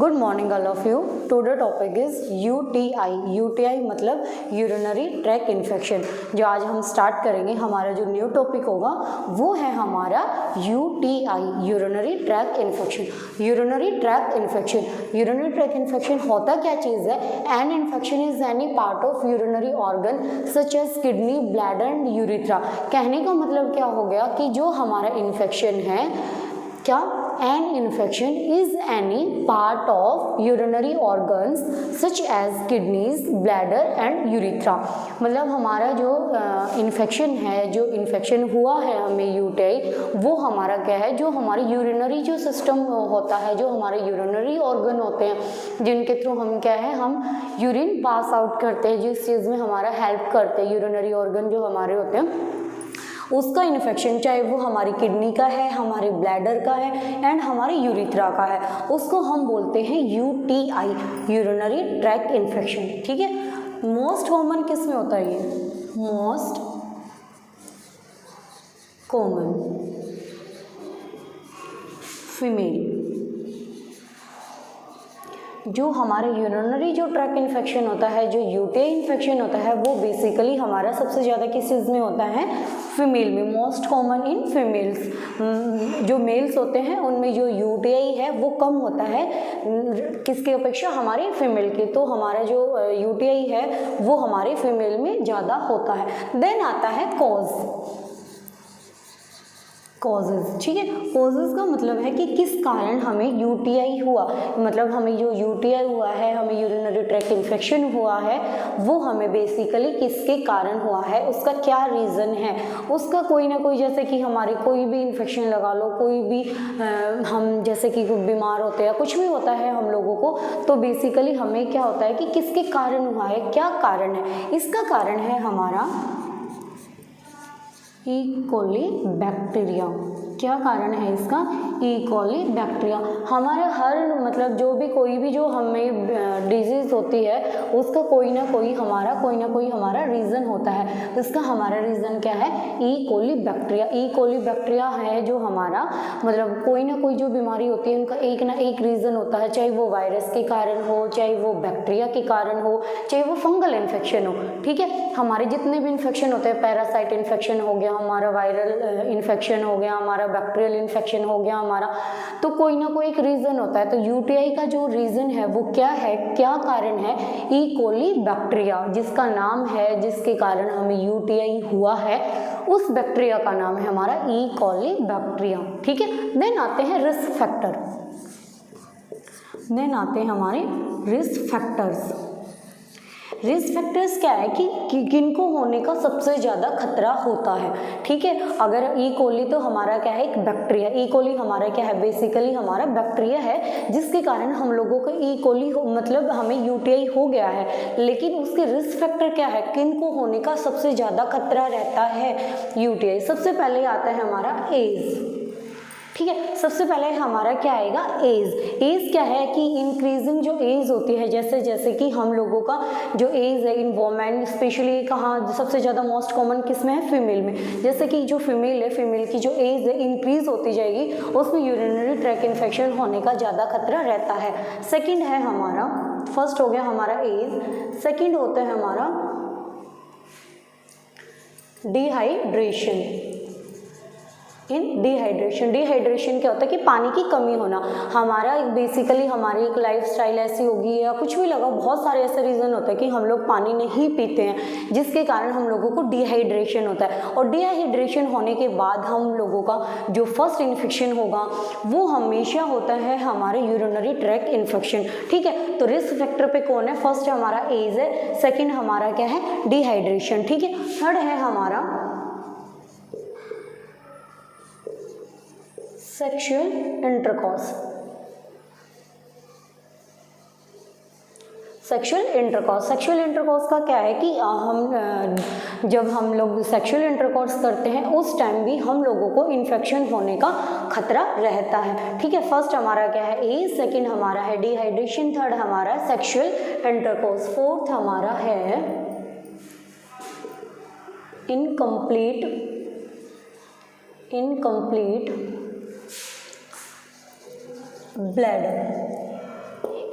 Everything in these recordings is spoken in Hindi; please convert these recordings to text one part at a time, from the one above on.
Good morning all of you. Today topic is UTI. UTI मतलब यूरिनरी ट्रैक इन्फेक्शन। जो आज हम स्टार्ट करेंगे, हमारा जो न्यू टॉपिक होगा वो है हमारा UTI, urinary tract infection. Urinary tract infection, urinary tract infection होता क्या चीज़ है? An infection is any part of urinary organ such as kidney, bladder and urethra. कहने का मतलब क्या हो गया कि जो हमारा इन्फेक्शन है, क्या an infection is any part of urinary organs such as kidneys, bladder and urethra। मतलब हमारा जो इन्फेक्शन है, जो इन्फेक्शन हुआ है हमें यूटीआई, वो हमारा क्या है, जो हमारी यूरिनरी जो सिस्टम होता है, जो हमारे यूरिनरी ऑर्गन होते हैं जिनके थ्रू हम क्या है, हम यूरिन पास आउट करते हैं, जिस चीज़ में हमारा हेल्प करते हैं यूरिनरी ऑर्गन जो हमारे होते हैं, उसका इन्फेक्शन, चाहे वो हमारी किडनी का है, हमारे ब्लैडर का है एंड हमारे यूरिथ्रा का है, उसको हम बोलते हैं यूटीआई, यूरिनरी ट्रैक इन्फेक्शन। ठीक है। मोस्ट कॉमन किस में होता है? ये मोस्ट कॉमन फीमेल। जो हमारे यूरिनरी जो ट्रैक इन्फेक्शन होता है, जो यूटीआई इन्फेक्शन होता है, वो बेसिकली हमारा सबसे ज़्यादा किस चीज़ में होता है? फीमेल में। Most common in females. जो मेल्स होते हैं उनमें जो यूटीआई है वो कम होता है, किसके अपेक्षा? हमारे फीमेल के। तो हमारा जो यूटीआई है वो हमारे फीमेल में ज़्यादा होता है। देन आता है कॉजेज। ठीक है। कॉजेज का मतलब है कि किस कारण हमें यूटीआई हुआ, मतलब हमें जो यूटीआई हुआ है, हमें यूरिनरी ट्रैक इन्फेक्शन हुआ है, वो हमें बेसिकली किसके कारण हुआ है, उसका क्या रीज़न है। उसका कोई ना कोई, जैसे कि हमारे कोई भी इन्फेक्शन लगा लो, कोई भी हम जैसे कि बीमार होते हैं, कुछ भी होता है हम लोगों को, तो बेसिकली हमें क्या होता है कि किसके कारण हुआ है, क्या कारण है। इसका कारण है हमारा ई कोली बैक्टीरिया। क्या कारण है इसका? ई कोली बैक्टीरिया। हमारे हर मतलब जो भी कोई भी जो हमें डिजीज़ होती है, उसका कोई ना कोई हमारा रीज़न होता है। इसका हमारा रीज़न क्या है? ई कोली बैक्टीरिया। ई कोली बैक्टीरिया है जो हमारा, मतलब कोई ना कोई जो बीमारी होती है उनका एक ना एक रीज़न होता है, चाहे वो वायरस के कारण हो, चाहे वो बैक्टीरिया के कारण हो, चाहे वो फंगल इन्फेक्शन हो। ठीक है। हमारे जितने भी इन्फेक्शन होते हैं, पैरासाइट इन्फेक्शन हो गया हमारा, वायरल इन्फेक्शन हो गया हमारा, बैक्टीरियल इन्फेक्शन हो गया हमारा, तो कोई ना कोई एक रीज़न होता है। तो यूटीआई का जो रीज़न है वो क्या है, क्या कारण है? ई कोली बैक्टीरिया, जिसका नाम है, जिसके कारण हमें यूटीआई हुआ है, उस बैक्टीरिया का नाम है हमारा ई कोली बैक्टीरिया। ठीक है। देन आते हैं रिस्क फैक्टर। देन आते हैं हमारे रिस्क फैक्टर्स। रिस्क फैक्टर्स क्या है कि किनको होने का सबसे ज़्यादा खतरा होता है। ठीक है। अगर ई कोली, तो हमारा क्या है? एक बैक्टीरिया। ई कोली हमारा क्या है? बेसिकली हमारा बैक्टीरिया है, जिसके कारण हम लोगों को ई कोली मतलब हमें यूटीआई हो गया है। लेकिन उसके रिस्क फैक्टर क्या है, किनको होने का सबसे ज़्यादा खतरा रहता है यूटीआई? सबसे पहले आता है हमारा एज। ठीक है। सबसे पहले हमारा क्या आएगा? एज। एज क्या है कि इंक्रीजिंग जो एज होती है, जैसे जैसे कि हम लोगों का जो एज है इन वोमेन, स्पेशली कहाँ सबसे ज़्यादा मोस्ट कॉमन किस में है? फीमेल में। जैसे कि जो फीमेल है, फीमेल की जो एज है इंक्रीज होती जाएगी, उसमें यूरिनरी ट्रैक इन्फेक्शन होने का ज़्यादा खतरा रहता है। सेकेंड है हमारा, फर्स्ट हो गया हमारा एज, सेकेंड होता है हमारा डिहाइड्रेशन। इन डिहाइड्रेशन क्या होता है कि पानी की कमी होना। हमारा बेसिकली हमारी एक लाइफस्टाइल ऐसी होगी या कुछ भी लगा, बहुत सारे ऐसे रीज़न होते हैं कि हम लोग पानी नहीं पीते हैं, जिसके कारण हम लोगों को डिहाइड्रेशन होता है। और डिहाइड्रेशन होने के बाद हम लोगों का जो फर्स्ट इन्फेक्शन होगा वो हमेशा होता है हमारे यूरिनरी ट्रैक इन्फेक्शन। ठीक है। तो रिस्क फैक्टर पे कौन है? फर्स्ट हमारा एज है, सेकेंड हमारा क्या है? डिहाइड्रेशन। ठीक है। थर्ड है हमारा सेक्सुअल इंटरकॉर्स। सेक्सुअल इंटरकॉर्स का क्या है कि जब हम लोग सेक्सुअल इंटरकॉर्स करते हैं उस टाइम भी हम लोगों को इन्फेक्शन होने का खतरा रहता है। ठीक है। फर्स्ट हमारा क्या है? एज, सेकंड हमारा है डिहाइड्रेशन, थर्ड हमारा सेक्सुअल इंटरकॉर्स, फोर्थ हमारा है इनकम्प्लीट ब्लैडर।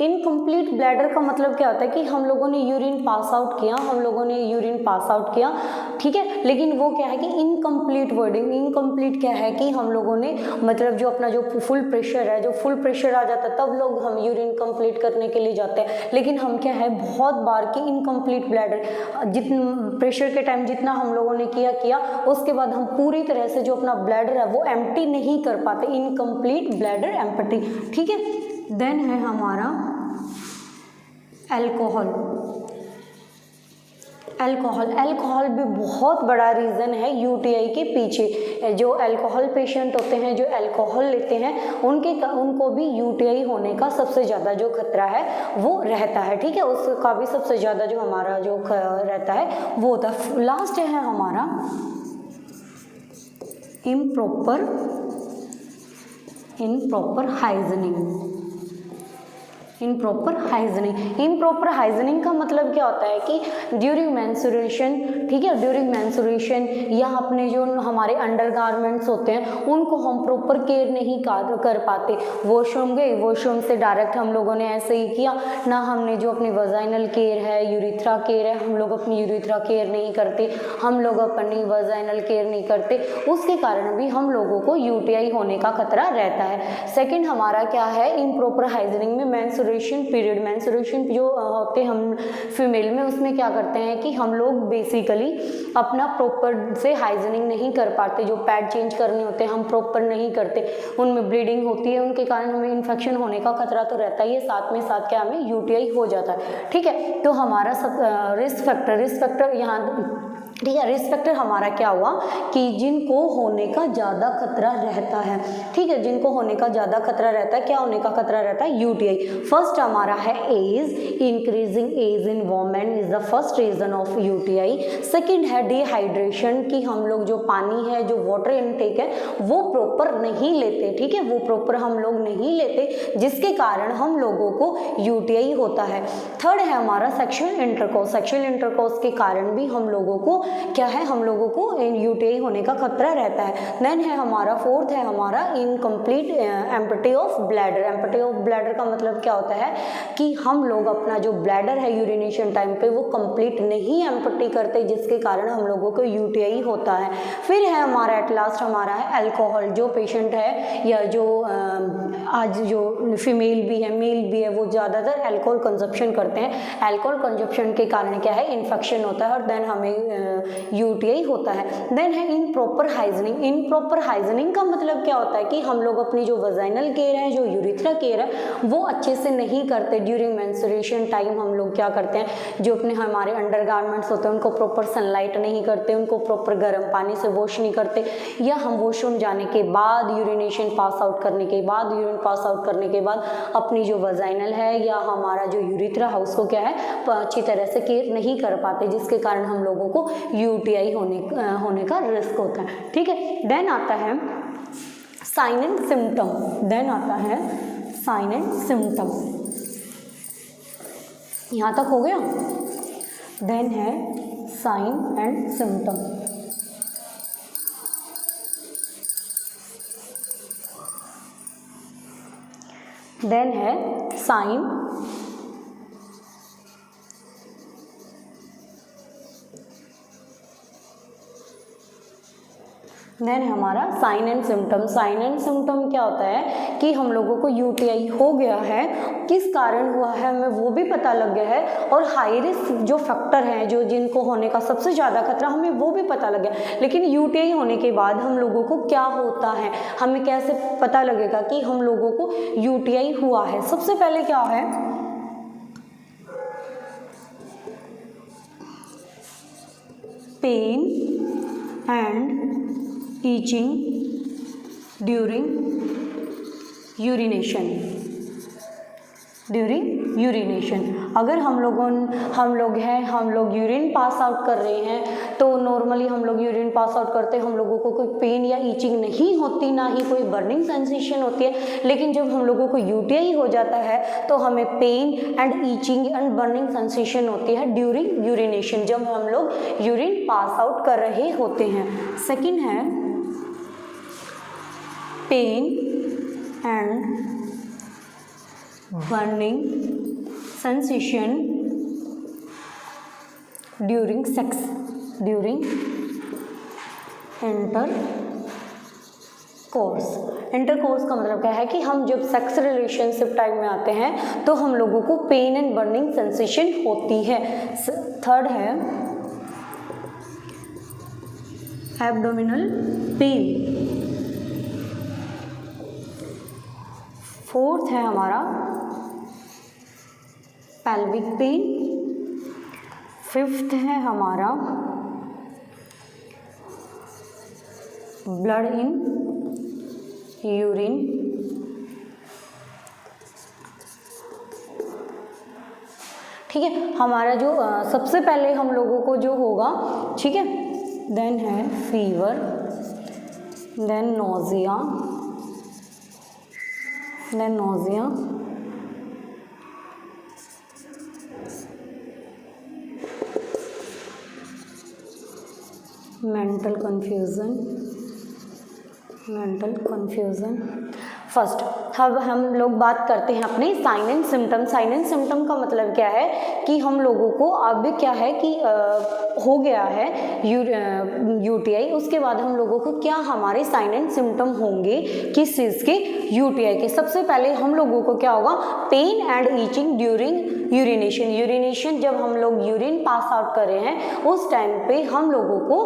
इनकम्प्लीट ब्लैडर का मतलब क्या होता है कि हम लोगों ने यूरिन पास आउट किया, हम लोगों ने यूरिन पास आउट किया, ठीक है, लेकिन वो क्या है कि इनकम्प्लीट वर्डिंग, इनकम्प्लीट क्या है कि हम लोगों ने मतलब जो अपना जो फुल प्रेशर है, जो फुल प्रेशर आ जाता है तब लोग हम यूरिन कंप्लीट करने के लिए जाते हैं, लेकिन हम क्या है बहुत बार की इनकम्प्लीट ब्लैडर, जितना प्रेशर के टाइम जितना हम लोगों ने किया उसके बाद हम पूरी तरह से जो अपना ब्लैडर है वो एम्प्टी नहीं कर पाते, इनकम्प्लीट ब्लैडर एम्प्टी, ठीक है। देन है हमारा अल्कोहल। अल्कोहल भी बहुत बड़ा रीज़न है यूटीआई के पीछे। जो अल्कोहल पेशेंट होते हैं, जो अल्कोहल लेते हैं, उनको भी यूटीआई होने का सबसे ज़्यादा जो खतरा है वो रहता है, ठीक है, उसका भी सबसे ज़्यादा जो हमारा जो रहता है वो होता है। लास्ट है हमारा इम्प्रॉपर हाइजीनिंग। इम्प्रॉपर हाइजीनिंग का मतलब क्या होता है कि ड्यूरिंग मेंस्ट्रुएशन, ठीक है, ड्यूरिंग मेंस्ट्रुएशन या अपने जो हमारे अंडरगारमेंट्स होते हैं उनको हम प्रॉपर केयर नहीं कर पाते। वॉशरूम गए, वॉशरूम से डायरेक्ट हम लोगों ने ऐसे ही किया ना, हमने जो अपनी वजाइनल केयर है, यूरिथ्रा केयर है, हम लोग अपनी यूरिथ्रा केयर नहीं करते, हम लोग अपनी वजाइनल केयर नहीं करते, उसके कारण भी हम लोगों को यूटीआई होने का खतरा रहता है। सेकेंड हमारा क्या है, इम्प्रॉपर हाइजीनिंग में पीरियड, मेंस्ट्रुएशन जो होते हैं हम फीमेल में, उसमें क्या करते हैं कि हम लोग बेसिकली अपना प्रॉपर से हाइजीनिंग नहीं कर पाते, जो पैड चेंज करने होते हैं हम प्रॉपर नहीं करते, उनमें ब्लीडिंग होती है, उनके कारण हमें इन्फेक्शन होने का खतरा तो रहता ही है, साथ में साथ क्या हमें यूटीआई हो जाता है, ठीक है। तो हमारा सब रिस्क फैक्टर यहाँ, ठीक है, रिस्क फैक्टर हमारा क्या हुआ कि जिनको होने का ज़्यादा खतरा रहता है, ठीक है, जिनको होने का ज़्यादा खतरा रहता है, क्या होने का खतरा रहता है, यूटीआई। फर्स्ट हमारा है age, increasing age in women is the first reason of UTI. Second है डिहाइड्रेशन, कि हम लोग जो पानी है, जो वाटर इनटेक है वो प्रॉपर नहीं लेते, ठीक है, वो प्रॉपर हम लोग नहीं लेते, जिसके कारण हम लोगों को यूटीआई होता है। थर्ड है हमारा सेक्सुअल इंटरकोर्स के कारण भी हम लोगों को क्या है, हम लोगों को यूटीआई होने का खतरा रहता है। देन है हमारा फोर्थ है हमारा incomplete empty of bladder. Empty of bladder का मतलब क्या होता है कि हम लोग अपना जो ब्लैडर है यूरिनेशन टाइम पे वो कंप्लीट नहीं एम्प्टी करते, जिसके कारण हम लोगों को यूटीआई होता है। फिर है हमारा एट लास्ट हमारा है अल्कोहल। जो पेशेंट है या जो आज जो फीमेल भी है मेल भी है वो ज़्यादातर अल्कोहल कंजप्शन करते हैं। अल्कोहल कंजप्शन के कारण क्या है, इन्फेक्शन होता है और देन हमें यूटीआई होता है। देन है इम्प्रॉपर हाइजीनिंग। इम्प्रॉपर हाइजीनिंग का मतलब क्या होता है कि हम लोग अपनी जो वजाइनल केयर है, जो यूरिथ्रा केयर है वो अच्छे से नहीं करते। ड्यूरिंग मेंस्ट्रुएशन टाइम हम लोग क्या करते हैं, जो अपने हमारे अंडरगारमेंट्स होते हैं उनको प्रॉपर सनलाइट नहीं करते, उनको प्रॉपर गर्म पानी से वॉश नहीं करते, या हम वॉशरूम जाने के बाद यूरिनेशन पास आउट करने के बाद, यूरिन पास आउट करने के बाद अपनी जो वजाइनल है या हमारा जो यूरिथ्रा है उसको क्या है अच्छी तरह से केयर नहीं कर पाते, जिसके कारण हम लोगों को यूटीआई होने का रिस्क होता है, ठीक है। देन आता है साइन एंड सिम्टम। यहाँ तक हो गया। देन है साइन एंड सिम्टम। देन है साइन देन हमारा sign and symptom. Sign and symptom क्या होता है कि हम लोगों को यूटीआई हो गया है, किस कारण हुआ है हमें वो भी पता लग गया है, और हाई रिस्क जो फैक्टर हैं जो जिनको होने का सबसे ज़्यादा खतरा हमें वो भी पता लग गया। लेकिन यूटीआई होने के बाद हम लोगों को क्या होता है, हमें कैसे पता लगेगा कि हम लोगों को यूटीआई हुआ है। सबसे पहले क्या है, pain and itching during urination। अगर हम लोग यूरिन पास आउट कर रहे हैं तो नॉर्मली हम लोग यूरिन पास आउट करते हैं, हम लोगों को कोई पेन या ईचिंग नहीं होती, ना ही कोई बर्निंग सेंसेशन होती है। लेकिन जब हम लोगों को यूटीआई हो जाता है तो हमें pain and itching and burning sensation होती है ड्यूरिंग यूरिनेशन, जब हम लोग यूरिन पास आउट कर रहे होते हैं। सेकेंड है pain and burning sensation during sex, during intercourse का मतलब क्या है कि हम जब सेक्स रिलेशनशिप टाइम में आते हैं तो हम लोगों को पेन एंड बर्निंग सेंसेशन होती है। थर्ड है एब्डोमिनल पेन। फोर्थ है हमारा पेल्विक पेन। फिफ्थ है हमारा ब्लड इन यूरिन। ठीक है, हमारा जो सबसे पहले हम लोगों को जो होगा, ठीक है, देन है fever, then nausea, mental confusion. First, अब हम लोग बात करते हैं अपने sign and symptom. Sign and symptom का मतलब क्या है कि हम लोगों को अब क्या है कि हो गया है यूटीआई, उसके बाद हम लोगों को क्या हमारे साइन एंड सिम्टम होंगे किस चीज़ के, यूटीआई के। सबसे पहले हम लोगों को क्या होगा, pain and itching during urination. जब हम लोग यूरिन पास आउट कर रहे हैं उस टाइम पे हम लोगों को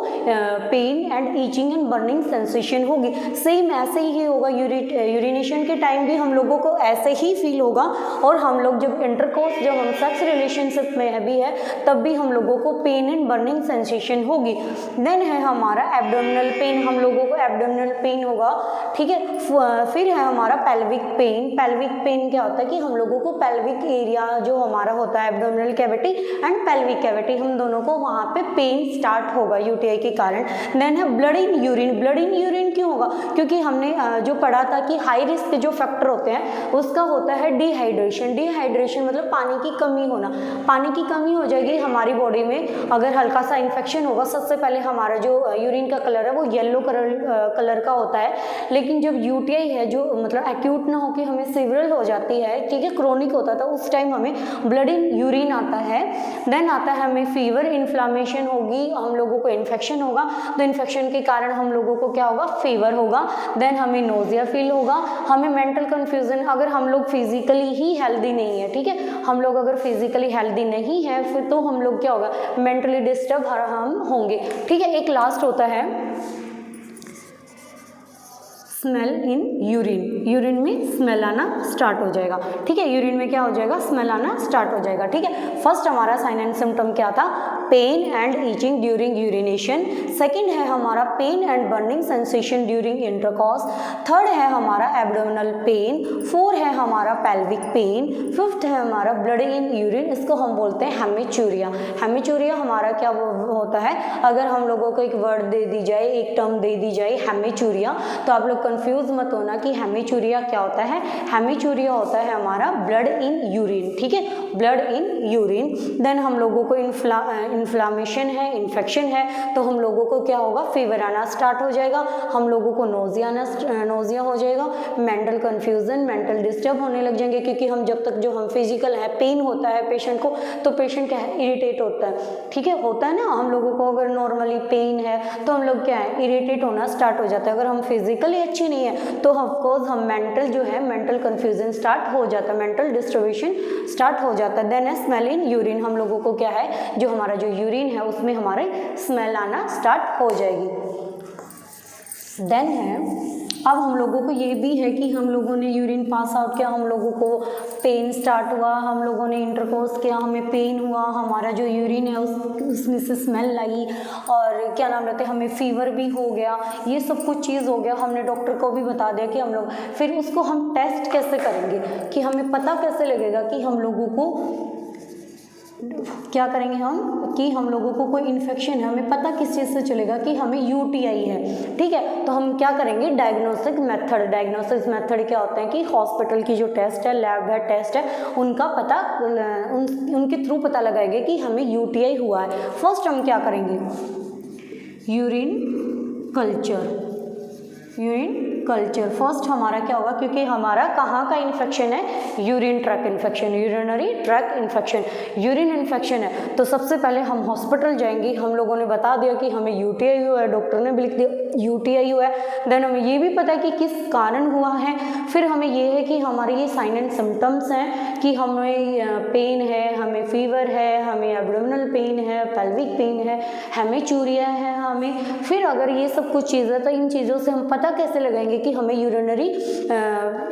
pain and itching and burning sensation होगी। सेम ऐसे ही होगा, यूरिनेशन के टाइम भी हम लोगों को ऐसे ही फील होगा, और हम लोग जब इंटरकोर्स, जब हम सेक्स रिलेशनशिप में भी है तब भी हम लोगों को पेन एंड बर्निंग सेंसेशन होगी। देन है हमारा एब्डोमिनल पेन, हम लोगों को एब्डोमिनल पेन होगा, ठीक है। फिर है हमारा पेल्विक पेन। पेल्विक पेन क्या होता है कि हम लोगों को पेल्विक एरिया जो हमारा होता है, abdominal cavity and pelvic cavity, हम दोनों को वहाँ पे पेन स्टार्ट होगा यूटीआई के कारण। देन है blood in urine. Blood in urine क्यों होगा, क्योंकि हमने जो पढ़ा था कि हाई रिस्क जो फैक्टर होते हैं उसका होता है डिहाइड्रेशन। डिहाइड्रेशन मतलब पानी की कमी होना। पानी की कमी हो जाएगी हमारी बॉडी में, अगर हल्का सा इन्फेक्शन होगा, सबसे पहले हमारा जो यूरिन का कलर है वो येलो कलर का होता है। लेकिन जब यूटीआई है जो मतलब एक्यूट ना होकर हमें सीवियर हो जाती है, ठीक है, क्रोनिक होता था, उस टाइम हमें ब्लड इन यूरिन आता है। देन आता है हमें फीवर, इन्फ्लामेशन होगी, हम लोगों को इन्फेक्शन होगा, तो इन्फेक्शन के कारण हम लोगों को क्या होगा, फीवर होगा। देन हमें नोजिया फील होगा, हमें मेंटल कन्फ्यूजन, अगर हम लोग फिजिकली ही हेल्दी नहीं है, ठीक है, हम लोग अगर फिजिकली हेल्दी नहीं है फिर तो हम लोग क्या होगा, मेंटली डिस्टर्ब हम होंगे, ठीक है। एक लास्ट होता है स्मेल इन यूरिन। यूरिन में स्मेल आना स्टार्ट हो जाएगा, ठीक है, यूरिन में क्या हो जाएगा, स्मेल आना स्टार्ट हो जाएगा, ठीक है। फर्स्ट हमारा साइन एंड सिम्टम क्या था, pain and itching during urination. Second है हमारा pain and burning sensation during intercourse. Third है हमारा एब्डोमिनल पेन। फोर है हमारा पेल्विक पेन। फिफ्थ है हमारा ब्लड इन यूरिन, इसको हम बोलते हैं हेमिचूरिया। हेमिचूरिया हमारा क्या होता है, अगर हम लोगों को एक वर्ड दे दी जाए, एक टर्म दे दी जाए हेमिचूरिया, तो आप लोग कंफ्यूज मत होना कि हेमिचूरिया क्या होता है। हेमिचूरिया होता है हमारा ब्लड इन यूरिन, ठीक है, ब्लड इन यूरिन। देन हम लोगों को इन्फ्लामेशन है, इन्फेक्शन है, तो हम लोगों को क्या होगा, फीवर आना स्टार्ट हो जाएगा, हम लोगों को नोजिया हो जाएगा, मेंटल कन्फ्यूजन, मेंटल डिस्टर्ब होने लग जाएंगे, क्योंकि हम जब तक जो हम फिजिकल है, पेन होता है पेशेंट को, तो पेशेंट क्या है, इरिटेट होता है, ठीक है, होता है ना, हम लोगों को अगर नॉर्मली पेन है तो हम लोग क्या है, इरिटेट होना स्टार्ट हो जाता है। अगर हम फिजिकली अच्छे नहीं है तो ऑफकोर्स हम मेंटल जो है, मेंटल कन्फ्यूजन स्टार्ट हो जाता है, मेंटल डिस्टर्बेशन स्टार्ट हो जाता है। देन है स्मेल इन यूरिन, हम लोगों को क्या है, जो हमारा जो यूरिन है उसमें हमारे स्मेल आना स्टार्ट हो जाएगी। देन है अब हम लोगों को ये भी है कि हम लोगों ने यूरिन पास आउट किया, हम लोगों को पेन स्टार्ट हुआ, हम लोगों ने इंटरकोर्स किया, हमें पेन हुआ, हमारा जो यूरिन है उसमें से स्मेल आई, और क्या नाम रहते हैं, हमें फीवर भी हो गया, ये सब कुछ चीज़ हो गया, हमने डॉक्टर को भी बता दिया कि हम लोग, फिर उसको हम टेस्ट कैसे करेंगे, कि हमें पता कैसे लगेगा कि हम लोगों को क्या करेंगे हम, कि हम लोगों को कोई इन्फेक्शन है, हमें पता किस चीज़ से चलेगा कि हमें यूटीआई है, ठीक है। तो हम क्या करेंगे, डायग्नोस्टिक मेथड क्या होते हैं कि हॉस्पिटल की जो टेस्ट है, लैब है, टेस्ट है, उनका पता उनके थ्रू पता लगाएंगे कि हमें यूटीआई हुआ है। फर्स्ट हम क्या करेंगे, यूरिन कल्चर कल्चर। फर्स्ट हमारा क्या होगा, क्योंकि हमारा कहाँ का इन्फेक्शन है, urine track infection, urinary tract infection, urine infection है। तो सबसे पहले हम हॉस्पिटल जाएंगे, हम लोगों ने बता दिया कि हमें यूटीआई हुआ है, डॉक्टर ने भी लिख दिया यूटीआई हुआ है। देन हमें ये भी पता है कि किस कारण हुआ है। फिर हमें ये है कि हमारे ये साइन एंड सिम्टम्स हैं कि हमें पेन है, हमें फीवर है, हमें एब्डोमिनल पेन है, पेल्विक पेन है, हेमेचूरिया है हमें। फिर अगर ये सब कुछ चीज़ें, तो इन चीज़ों से हम पता कैसे लगाएंगे कि हमें यूरिनरी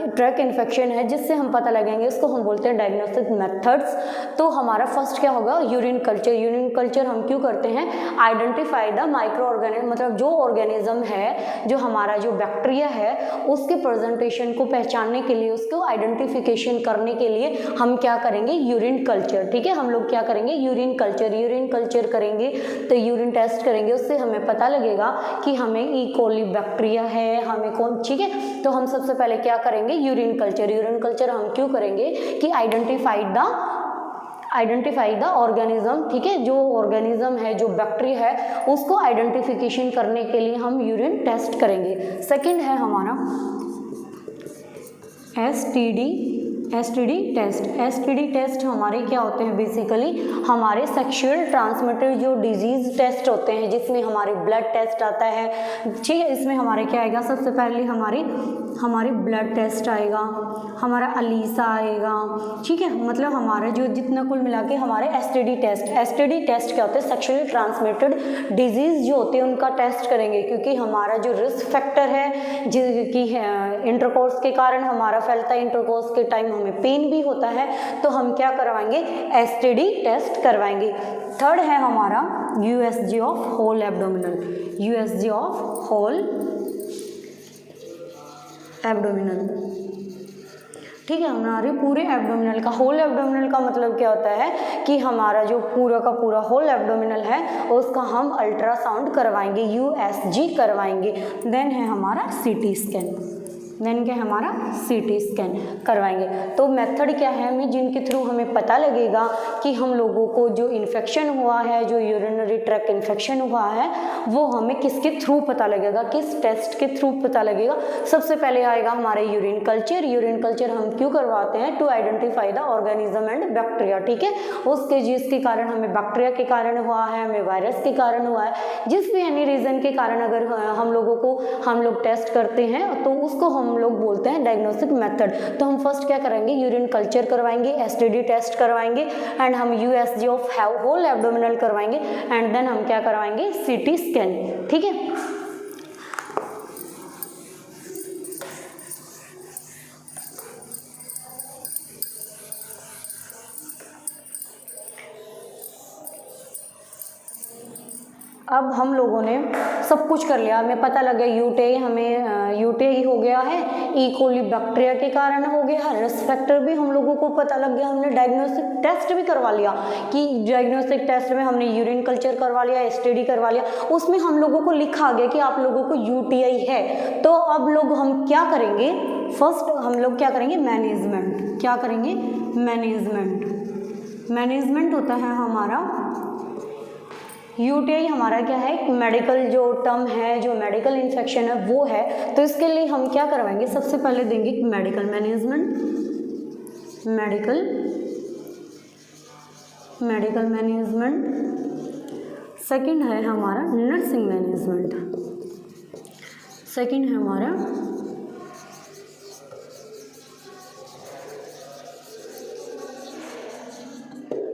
ट्रैक इन्फेक्शन है, जिससे हम पता लगाएंगे, इसको हम बोलते हैं डायग्नोस्टिक मेथड्स। तो हमारा फर्स्ट क्या होगा, यूरिन कल्चर। यूरिन कल्चर हम क्यों करते हैं, आइडेंटिफाई द माइक्रो ऑर्गेनिज्म, मतलब जो ऑर्गेनिज्म है, जो हमारा जो बैक्टीरिया है, उसके प्रेजेंटेशन को पहचानने के लिए, उसको आइडेंटिफिकेशन करने के लिए हम क्या करेंगे, यूरिन कल्चर। ठीक है, हम लोग क्या करेंगे, यूरिन कल्चर। यूरिन कल्चर करेंगे तो यूरिन टेस्ट करेंगे, उससे हमें पता लगेगा कि हमें ई कोली बैक्टीरिया है, हमें कौन। ठीक है, तो हम सबसे पहले क्या करेंगे, यूरिन कल्चर। यूरिन कल्चर हम क्यों करेंगे कि आइडेंटिफाई द ऑर्गेनिज्म। ठीक है, जो ऑर्गेनिज्म है, जो बैक्टीरिया है, उसको आइडेंटिफिकेशन करने के लिए हम यूरिन टेस्ट करेंगे। सेकंड है हमारा एसटीडी टेस्ट। एसटीडी टेस्ट हमारे क्या होते हैं, बेसिकली हमारे सेक्सुअल ट्रांसमिटेड जो डिजीज टेस्ट होते हैं, जिसमें हमारे ब्लड टेस्ट आता है। ठीक है, इसमें हमारे क्या आएगा, सबसे पहले हमारी ब्लड टेस्ट आएगा, हमारा अलीसा आएगा। ठीक है, मतलब हमारा जो जितना कुल मिला के हमारे एसटीडी टेस्ट क्या होते हैं, सेक्सुअली ट्रांसमिटेड डिजीज जो होते हैं उनका टेस्ट करेंगे, क्योंकि हमारा जो रिस्क फैक्टर है, जिसकी इंटरकोर्स के कारण हमारा फैलता है, इंटरकोर्स के टाइम हमें पेन भी होता है, तो हम क्या करवाएंगे, एसटीडी टेस्ट करवाएंगे। थर्ड है हमारा USG of whole abdominal. USG of whole abdominal. ठीक है, हमारे पूरे एब्डोमिनल का, होल एब्डोमिनल का मतलब क्या होता है कि हमारा जो पूरा का पूरा होल एब्डोमिनल है, उसका हम अल्ट्रासाउंड करवाएंगे, यूएसजी करवाएंगे। देन है हमारा सीटी स्कैन। देन क्या, हमारा सीटी स्कैन करवाएंगे। तो मेथड क्या है हमें, जिनके थ्रू हमें पता लगेगा कि हम लोगों को जो इन्फेक्शन हुआ है, जो यूरिनरी ट्रैक इन्फेक्शन हुआ है, वो हमें किसके थ्रू पता लगेगा, किस टेस्ट के थ्रू पता लगेगा। सबसे पहले आएगा हमारे यूरिन कल्चर। यूरिन कल्चर हम क्यों करवाते हैं, to identify the organism and bacteria. ठीक है, उसके जिसके कारण हमें बैक्टीरिया के कारण हुआ है, हमें वायरस के कारण हुआ है, जिस भी एनी रीज़न के कारण अगर हम लोग टेस्ट करते हैं, तो उसको हम लोग बोलते हैं डायग्नोस्टिक मेथड। तो हम फर्स्ट क्या करेंगे, यूरिन कल्चर करवाएंगे, एसटीडी टेस्ट करवाएंगे, एंड हम यूएसजी ऑफ होल एब्डोमिनल करवाएंगे, एंड देन हम क्या करवाएंगे, सीटी स्कैन। ठीक है, अब हम लोगों ने सब कुछ कर लिया, हमें पता लग गया हमें यूटीआई हो गया है, ई कोली बैक्टीरिया के कारण हो गया, रिस्क फैक्टर भी हम लोगों को पता लग गया, हमने डायग्नोस्टिक टेस्ट भी करवा लिया कि डायग्नोस्टिक टेस्ट में हमने यूरिन कल्चर करवा लिया, एसटीडी करवा लिया, उसमें हम लोगों को लिखा गया कि आप लोगों को यूटीआई है। तो अब लोग हम क्या करेंगे, फर्स्ट हम लोग क्या करेंगे, मैनेजमेंट। क्या करेंगे, मैनेजमेंट होता है हमारा, यूटीआई हमारा क्या है, मेडिकल जो टर्म है, जो मेडिकल इन्फेक्शन है वो है। तो इसके लिए हम क्या करवाएंगे, सबसे पहले देंगे medical management, medical management. Second है हमारा नर्सिंग मैनेजमेंट, सेकंड है हमारा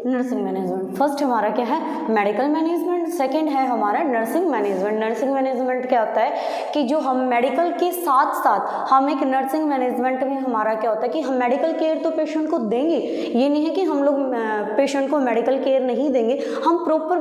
नर्सिंग मैनेजमेंट। फर्स्ट हमारा क्या है, मेडिकल मैनेजमेंट, सेकंड है हमारा नर्सिंग मैनेजमेंट। नर्सिंग मैनेजमेंट क्या होता है कि जो हम मेडिकल के साथ साथ हम एक नर्सिंग मैनेजमेंट में हमारा क्या होता है कि हम मेडिकल केयर तो पेशेंट को देंगे, ये नहीं है कि हम लोग पेशेंट को मेडिकल केयर नहीं देंगे, हम प्रॉपर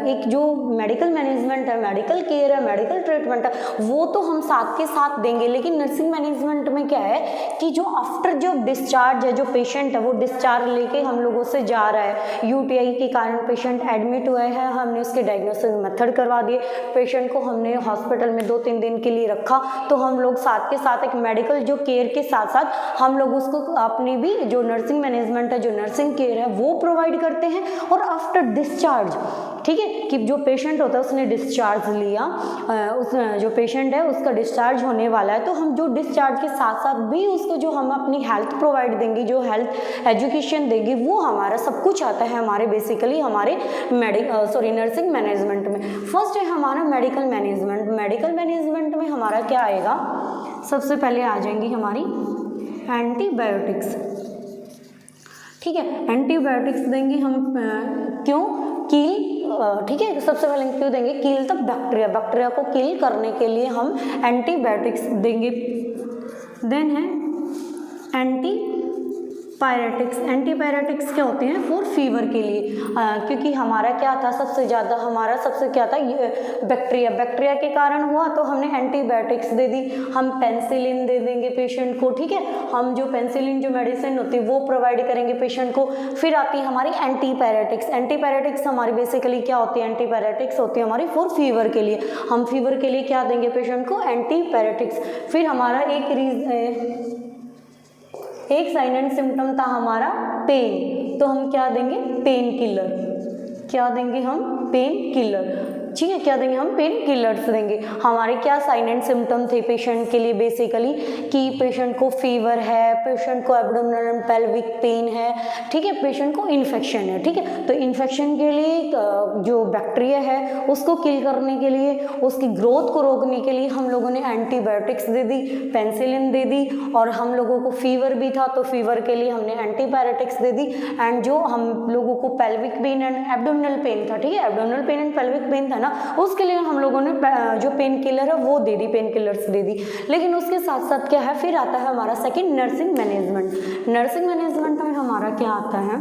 एक जो मेडिकल मैनेजमेंट है, मेडिकल केयर है, मेडिकल ट्रीटमेंट है, वो तो हम साथ के साथ देंगे। लेकिन नर्सिंग मैनेजमेंट में क्या है कि जो आफ्टर जो डिस्चार्ज है, जो पेशेंट है वो डिस्चार्ज लेके हम लोगों से जा रहा है, यूटीआई के कारण पेशेंट एडमिट हुए हैं, हमने उसके डायग्नोसिस मेथड करवा दिए, पेशेंट को हमने हॉस्पिटल में 2-3 दिन के लिए रखा, तो हम लोग साथ के साथ एक मेडिकल जो केयर के साथ साथ हम लोग उसको अपनी भी जो नर्सिंग मैनेजमेंट है, जो नर्सिंग केयर है वो प्रोवाइड करते हैं। और आफ्टर डिस्चार्ज ठीक है, कि जो पेशेंट होता है उसने डिस्चार्ज लिया, उस जो पेशेंट है उसका डिस्चार्ज होने वाला है, तो हम जो डिस्चार्ज के साथ साथ भी उसको जो हम अपनी हेल्थ प्रोवाइड देंगे, जो हेल्थ एजुकेशन देंगे, वो हमारा सब कुछ आता है हमारे बेसिकली हमारे नर्सिंग मैनेजमेंट में। फर्स्ट है हमारा मेडिकल मैनेजमेंट। मेडिकल मैनेजमेंट में हमारा क्या आएगा, सबसे पहले आ जाएंगी हमारी एंटीबायोटिक्स। ठीक है, एंटीबायोटिक्स देंगे हम क्यों, कील, ठीक है, सबसे पहले क्यों देंगे, कील तक बैक्टीरिया, बैक्टीरिया को किल करने के लिए हम एंटीबायोटिक्स देंगे। देन है एंटीपायरेटिक्स। एंटीपायरेटिक्स क्या होते हैं, फॉर फीवर के लिए, क्योंकि हमारा क्या था, सबसे ज़्यादा हमारा सबसे क्या था, बैक्टीरिया, बैक्टीरिया के कारण हुआ तो हमने एंटीबायोटिक्स दे दी। हम पेंसिलिन दे देंगे पेशेंट को, ठीक है, हम जो पेंसिलिन जो मेडिसिन होती है वो प्रोवाइड करेंगे पेशेंट को। फिर आती है हमारी एंटीपायरेटिक्स। एंटीपायरेटिक्स हमारी बेसिकली क्या होती है, एंटीपायरेटिक्स होती है हमारी फॉर फीवर के लिए। हम फीवर के लिए क्या देंगे पेशेंट को, एंटीपायरेटिक्स। फिर हमारा एक साइन एंड सिम्टम था हमारा पेन, तो हम क्या देंगे, पेन किलर। क्या देंगे हम, पेन किलर। ठीक है, क्या देंगे हम, पेन किलर्स देंगे। हमारे क्या साइन एंड सिम्टम थे पेशेंट के लिए बेसिकली, कि पेशेंट को फीवर है, पेशेंट को एब्डोमिनल एंड पेल्विक पेन है, ठीक है, पेशेंट को इन्फेक्शन है। ठीक है, तो इन्फेक्शन के लिए जो बैक्टीरिया है उसको किल करने के लिए, उसकी ग्रोथ को रोकने के लिए हम लोगों ने एंटीबायोटिक्स दे दी, पेंसिलिन दे दी। और हम लोगों को फीवर भी था तो फीवर के लिए हमने एंटीबायोटिक्स दे दी। एंड जो हम लोगों को pelvic pain and abdominal pain था, ठीक है, abdominal pain and pelvic pain था ना, उसके लिए हम लोगों ने जो पेन किलर है वो दे दी, पेन किलर्स दे दी। लेकिन उसके साथ साथ क्या है, फिर आता है हमारा second, nursing management. Nursing management में हमारा क्या आता है,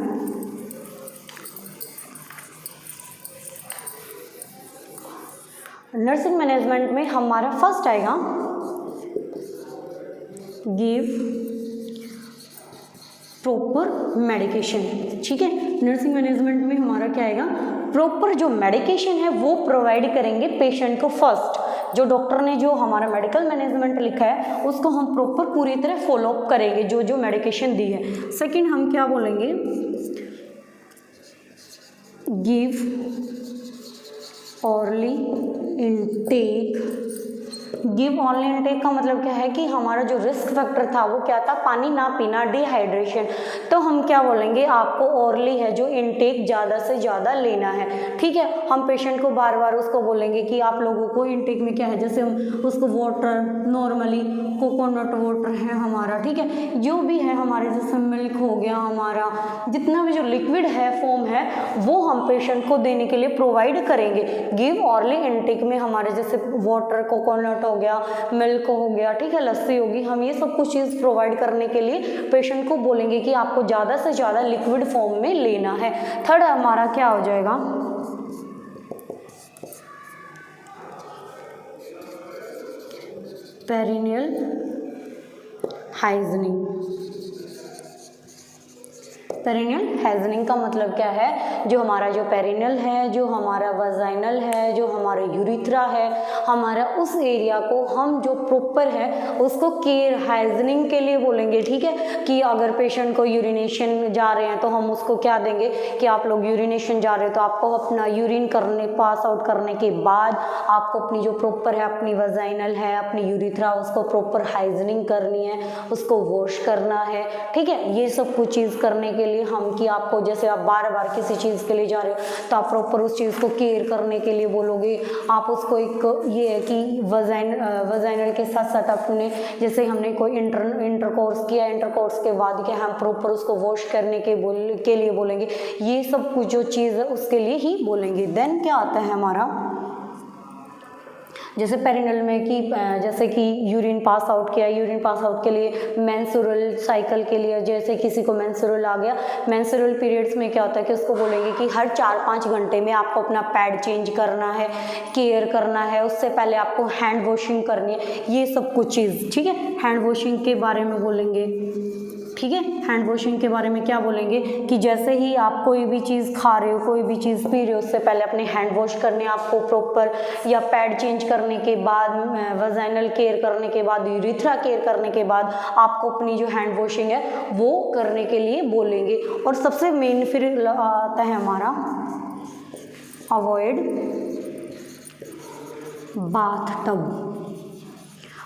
नर्सिंग मैनेजमेंट में हमारा फर्स्ट आएगा गिव प्रॉपर मेडिकेशन। ठीक है, नर्सिंग मैनेजमेंट में हमारा क्या आएगा, प्रॉपर जो मेडिकेशन है वो प्रोवाइड करेंगे पेशेंट को। फर्स्ट जो डॉक्टर ने जो हमारा मेडिकल मैनेजमेंट लिखा है उसको हम प्रॉपर पूरी तरह फॉलो अप करेंगे, जो जो मेडिकेशन दी है। सेकंड हम क्या बोलेंगे, give hourly intake. Give hourly intake का मतलब क्या है कि हमारा जो रिस्क फैक्टर था वो क्या था, पानी ना पीना, डिहाइड्रेशन। तो हम क्या बोलेंगे, आपको ऑर्ली है जो इनटेक ज़्यादा से ज़्यादा लेना है। ठीक है, हम पेशेंट को बार बार उसको बोलेंगे कि आप लोगों को इनटेक में क्या है, जैसे हम उसको वाटर, नॉर्मली कोकोनट वाटर है हमारा, ठीक है, जो भी है हमारे, जैसे मिल्क हो गया हमारा, जितना भी जो लिक्विड है फॉर्म है वो हम पेशेंट को देने के लिए प्रोवाइड करेंगे। गिव ऑर्ली इनटेक में हमारे जैसे वाटर, कोकोनट हो गया, मिल्क हो गया, ठीक है, लस्सी होगी, हम ये सब कुछ चीज़ प्रोवाइड करने के लिए पेशेंट को बोलेंगे कि आपको ज़्यादा से ज़्यादा लिक्विड फॉर्म में लेना है। थर्ड हमारा क्या हो जाएगा, पेरिनियल हाइजीनिंग। पेरिनियल हाइजीनिंग का मतलब क्या है, जो हमारा जो पेरिनियल है, जो हमारा वजाइनल है, जो हमारा यूरिथ्रा है, हमारा उस एरिया को हम जो प्रॉपर है उसको केयर हाइजीनिंग के लिए बोलेंगे। ठीक है, कि अगर पेशेंट को यूरिनेशन जा रहे हैं तो हम उसको क्या देंगे कि आप लोग यूरिनेशन जा रहे हो तो आपको अपना यूरिन करने, पास आउट करने के बाद आपको अपनी जो प्रॉपर है, अपनी वजाइनल है, अपनी यूरिथ्रा, उसको प्रॉपर हाइजीनिंग करनी है, उसको वॉश करना है। ठीक है, ये सब कुछ चीज़ करने के लिए हम, कि आपको जैसे आप बार बार किसी चीज़ के लिए जा रहे हो तो आप प्रॉपर उस चीज़ को केयर करने के लिए बोलोगे। आप उसको एक ये है कि वजाइनल के साथ साथ अपने, जैसे हमने कोई इंटरकोर्स किया, इंटरकोर्स के बाद क्या हम प्रॉपर उसको वॉश करने के लिए बोलेंगे। ये सब कुछ जो चीज़ है उसके लिए ही बोलेंगे। देन क्या आता है हमारा, जैसे पेरिनियल में कि जैसे कि यूरिन पास आउट किया, यूरिन पास आउट के लिए मेंस्ट्रुअल साइकिल के लिए, जैसे किसी को मेंस्ट्रुअल आ गया, मेंस्ट्रुअल पीरियड्स में क्या होता है कि उसको बोलेंगे कि हर 4-5 घंटे में आपको अपना पैड चेंज करना है, केयर करना है, उससे पहले आपको हैंड वॉशिंग करनी है, ये सब कुछ चीज़। ठीक है, हैंड वॉशिंग के बारे में बोलेंगे। ठीक है, हैंड वॉशिंग के बारे में क्या बोलेंगे कि जैसे ही आप कोई भी चीज़ खा रहे हो, कोई भी चीज़ पी रहे हो, उससे पहले अपने हैंड वॉश करने आपको प्रॉपर, या पैड चेंज करने के बाद, वजाइनल केयर करने के बाद, यूरिथ्रा केयर करने के बाद आपको अपनी जो हैंड वॉशिंग है वो करने के लिए बोलेंगे। और सबसे मेन फिर आता है हमारा अवॉइड बाथ टब।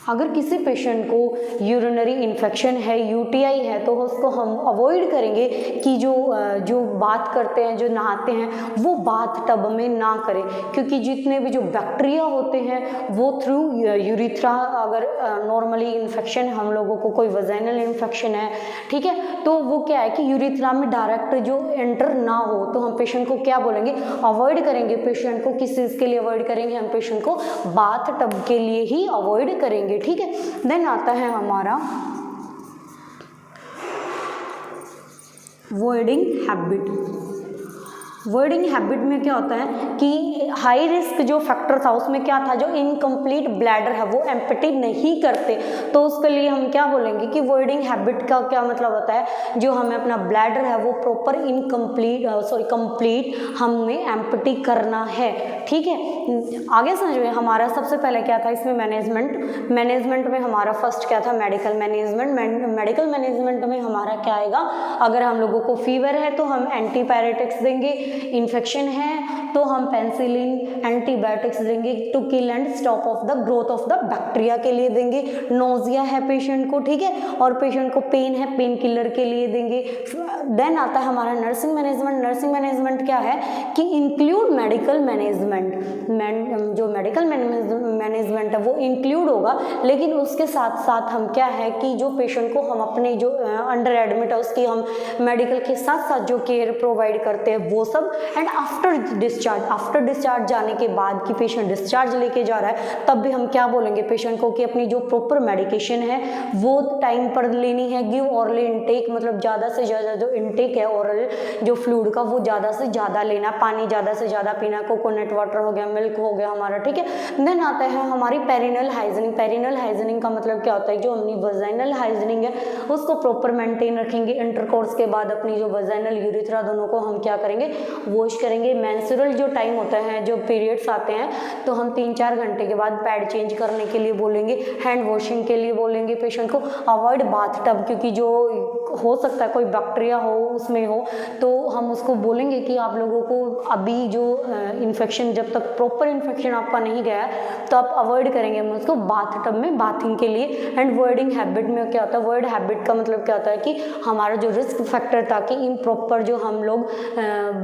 अगर किसी पेशेंट को यूरिनरी इन्फेक्शन है, यूटीआई है, तो उसको हम अवॉइड करेंगे कि जो बात करते हैं, जो नहाते हैं, वो बाथ टब में ना करें, क्योंकि जितने भी जो बैक्टीरिया होते हैं वो थ्रू यूरिथ्रा, अगर नॉर्मली इन्फेक्शन हम लोगों को कोई वजाइनल इन्फेक्शन है, ठीक है, तो वो क्या है कि यूरिथ्रा में डायरेक्ट जो एंटर ना हो, तो हम पेशेंट को क्या बोलेंगे, अवॉइड करेंगे। पेशेंट को किस चीज़ के लिए अवॉइड करेंगे, हम पेशेंट को बाथ टब के लिए ही अवॉइड करेंगे, ठीक है। देन आता है हमारा वॉइडिंग हैबिट। वर्डिंग हैबिट में क्या होता है कि हाई रिस्क जो फैक्टर था उसमें क्या था, जो इनकम्प्लीट ब्लैडर है वो एम्प्टी नहीं करते, तो उसके लिए हम क्या बोलेंगे कि वर्डिंग हैबिट का क्या मतलब होता है, जो हमें अपना ब्लैडर है वो प्रॉपर कंप्लीट हमें एम्प्टी करना है, ठीक है। आगे समझिए हमारा सबसे पहले क्या था इसमें, मैनेजमेंट में हमारा फर्स्ट क्या था, मेडिकल मैनेजमेंट में हमारा क्या आएगा, अगर हम लोगों को फीवर है तो हम एंटीपायरेटिक्स देंगे, इन्फेक्शन है तो हम पेनिसिलिन एंटीबायोटिक्स देंगे to kill and stop of the growth of the bacteria के लिए देंगे, नोजिया है पेशेंट को, ठीक है, और पेशेंट को पेन है, पेन किलर के लिए देंगे। देन आता है हमारा नर्सिंग मैनेजमेंट क्या है कि इंक्लूड मेडिकल मैनेजमेंट, जो मेडिकल मैनेजमेंट है वो इंक्लूड होगा, लेकिन उसके साथ साथ हम क्या है कि जो पेशेंट को हम अपने जो अंडर एडमिट है उसकी हम मेडिकल के साथ साथ जो केयर प्रोवाइड करते हैं वो सब, एंड आफ्टर डिस्चार्ज जाने के बाद कि पेशेंट डिस्चार्ज लेके जा रहा है तब भी हम क्या बोलेंगे पेशेंट को कि अपनी जो प्रॉपर मेडिकेशन है वो टाइम पर लेनी है। गिव ऑरल इनटेक, मतलब ज़्यादा से ज़्यादा जो इनटेक है ऑरल जो फ्लूइड का वो ज़्यादा से ज़्यादा लेना, पानी ज़्यादा से ज़्यादा पीना, कोकोनट वाटर हो गया, मिल्क हो गया हमारा, ठीक है। देन आता है हमारी पेरिनल हाइजीनिंग का मतलब क्या होता है, जो अपनी वजाइनल हाइजीनिंग है उसको प्रॉपर मेंटेन रखेंगे। इंटरकोर्स के बाद अपनी जो वजाइनल यूरिथ्रा दोनों को हम क्या करेंगे, वॉश करेंगे। मेंस्ट्रुअल जो टाइम होता है, जो पीरियड्स आते हैं तो हम 3-4 घंटे के बाद पैड चेंज करने के लिए बोलेंगे, हैंड वॉशिंग के लिए बोलेंगे पेशेंट को। अवॉइड बाथ टब, क्योंकि जो हो सकता है कोई बैक्टीरिया हो उसमें हो, तो हम उसको बोलेंगे कि आप लोगों को अभी जो इन्फेक्शन, जब तक प्रॉपर इन्फेक्शन आपका नहीं गया तो आप अवॉइड करेंगे हम उसको बाथ टब में बाथिंग के लिए। एंड वर्डिंग हैबिट में क्या होता है, वर्ड हैबिट का मतलब क्या होता है कि हमारा जो रिस्क फैक्टर था कि इम्प्रॉपर जो हम लोग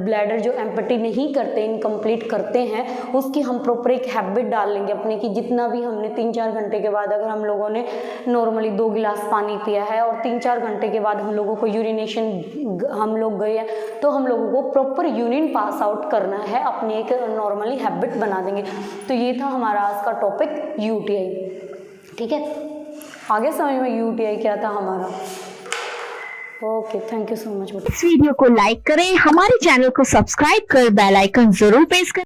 ब्लैडर जो एम्प्टी नहीं करते, इनकम्प्लीट करते हैं, उसकी हम प्रॉपर एक हैबिट डाल लेंगे अपने की। जितना भी हमने 3-4 घंटे के बाद, अगर हम लोगों ने नॉर्मली 2 गिलास पानी पिया है और 3-4 घंटे के बाद हम लोगों को यूरिनेशन हम लोग गए हैं, तो हम लोगों को प्रॉपर यूरिन पास आउट करना है, अपनी एक नॉर्मली हैबिट बना देंगे। तो ये था हमारा आज का टॉपिक यूटीआई, ठीक है। आगे समझ में यूटीआई क्या था हमारा। Okay, thank you so much. इस वीडियो को लाइक करें, हमारे चैनल को सब्सक्राइब कर बेल आइकन जरूर प्रेस करें।